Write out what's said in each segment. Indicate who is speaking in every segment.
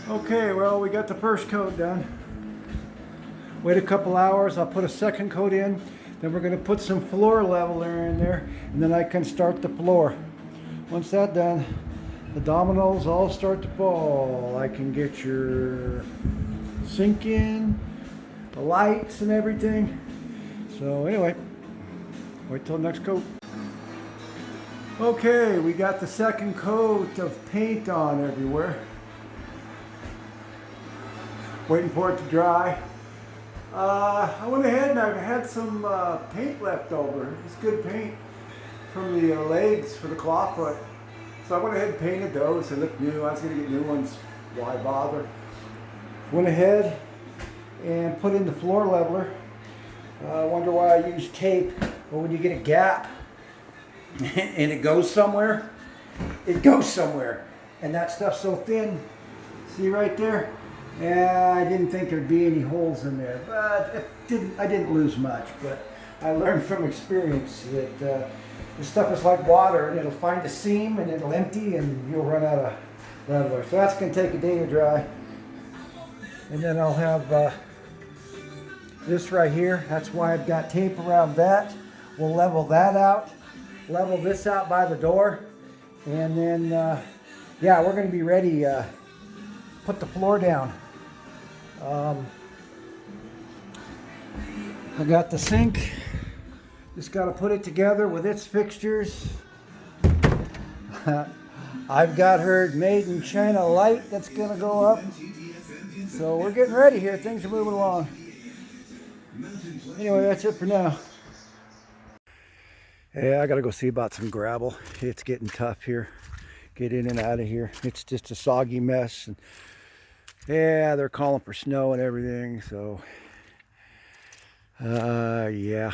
Speaker 1: Okay, well, we got the first coat done. Wait a couple hours, I'll put a second coat in. Then we're gonna put some floor leveler in there, and then I can start the floor. Once that's done, the dominoes all start to fall. I can get your sink in, the lights and everything. So anyway, wait till the next coat. Okay, we got the second coat of paint on everywhere. Waiting for it to dry. I went ahead and I had some paint left over. It's good paint from the legs for the clawfoot. So I went ahead and painted those. They look new. I was going to get new ones. Why bother? Went ahead and put in the floor leveler. I wonder why I use tape. Well, when you get a gap and it goes somewhere, it goes somewhere. And that stuff's so thin. See right there? Yeah, I didn't think there'd be any holes in there, but I didn't lose much. But I learned from experience that this stuff is like water, and it'll find a seam and it'll empty, and you'll run out of leveler. So that's going to take a day to dry. And then I'll have this right here. That's why I've got tape around that. We'll level that out, level this out by the door, and then yeah, we're going to be ready. Put the floor down. I got the sink. Just got to put it together with its fixtures. I've got her made in China light that's going to go up. So we're getting ready here. Things are moving along. Anyway, that's it for now. Yeah, I got to go see about some gravel. It's getting tough here. Get in and out of here. It's just a soggy mess. And yeah, they're calling for snow and everything. So, yeah,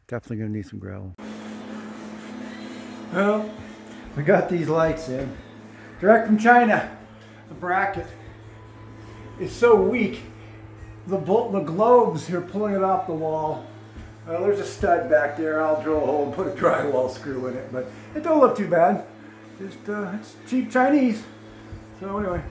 Speaker 1: definitely going to need some gravel. Well, we got these lights in. Direct from China. The bracket. It's so weak. The globes are pulling it off the wall. Well, there's a stud back there. I'll drill a hole and put a drywall screw in it. But it don't look too bad. Just, it's cheap Chinese. So anyway.